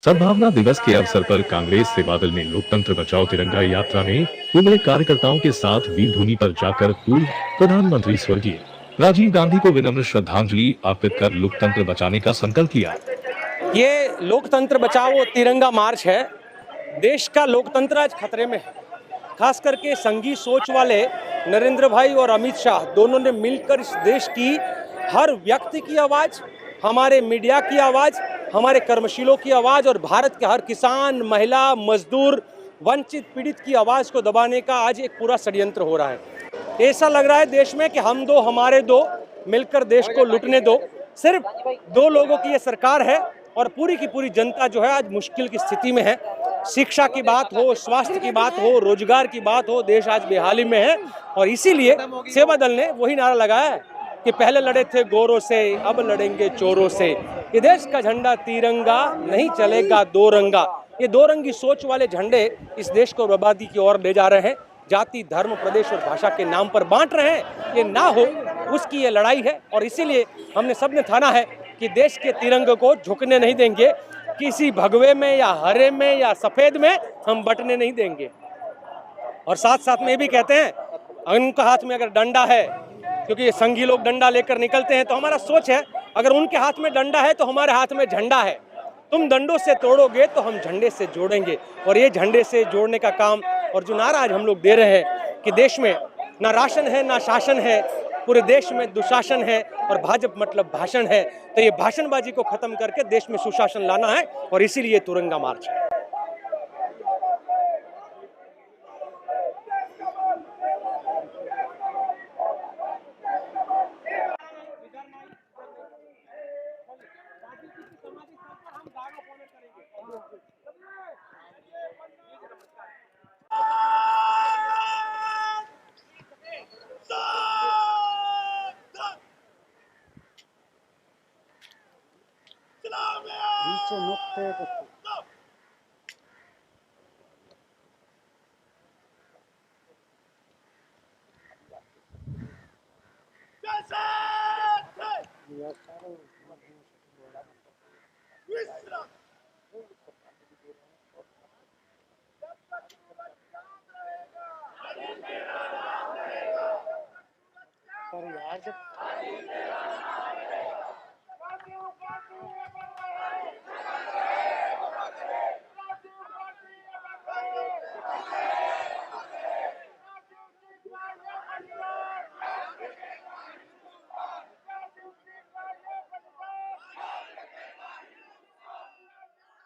सद्भावना दिवस के अवसर पर कांग्रेस से बादल में लोकतंत्र बचाओ तिरंगा यात्रा में उमड़े कार्यकर्ताओं के साथ वीर भूमि पर जाकर पूर्व प्रधानमंत्री स्वर्गीय राजीव गांधी को विनम्र श्रद्धांजलि अर्पित कर लोकतंत्र बचाने का संकल्प किया। ये लोकतंत्र बचाओ तिरंगा मार्च है। देश का लोकतंत्र आज खतरे में है। खास करके संघी सोच वाले नरेंद्र भाई और अमित शाह दोनों ने मिलकर इस देश की हर व्यक्ति की आवाज़, हमारे मीडिया की आवाज़, हमारे कर्मशीलों की आवाज़ और भारत के हर किसान, महिला, मजदूर, वंचित पीड़ित की आवाज़ को दबाने का आज एक पूरा षड्यंत्र हो रहा है। ऐसा लग रहा है देश में कि हम दो हमारे दो मिलकर देश को लूटने दो। सिर्फ दो लोगों की ये सरकार है और पूरी की पूरी जनता जो है आज मुश्किल की स्थिति में है। शिक्षा की बात हो, स्वास्थ्य की बात हो, रोजगार की बात हो, देश आज बेहाली में है। और इसीलिए सेवा दल ने वही नारा लगाया है कि पहले लड़े थे गोरों से, अब लड़ेंगे चोरों से। ये देश का झंडा तिरंगा नहीं चलेगा दो रंगा। ये दो रंगी सोच वाले झंडे इस देश को बर्बादी की ओर ले जा रहे हैं। जाति, धर्म, प्रदेश और भाषा के नाम पर बांट रहे हैं। ये ना हो उसकी ये लड़ाई है और इसीलिए हमने सबने ठाना है कि देश के तिरंगे को झुकने नहीं देंगे। किसी भगवे में या हरे में या सफेद में हम बटने नहीं देंगे। और साथ साथ में ये भी कहते हैं उनका हाथ में अगर डंडा है, क्योंकि ये संघी लोग डंडा लेकर निकलते हैं, तो हमारा सोच है अगर उनके हाथ में डंडा है तो हमारे हाथ में झंडा है। तुम डंडों से तोड़ोगे तो हम झंडे से जोड़ेंगे। और ये झंडे से जोड़ने का काम और जो नारा आज हम लोग दे रहे हैं कि देश में ना राशन है ना शासन है, पूरे देश में दुशासन है और भाजपा मतलब भाषण है। तो ये भाषणबाजी को खत्म करके देश में सुशासन लाना है और इसीलिए तिरंगा मार्च है। नीचे नुक्ते पर यार जब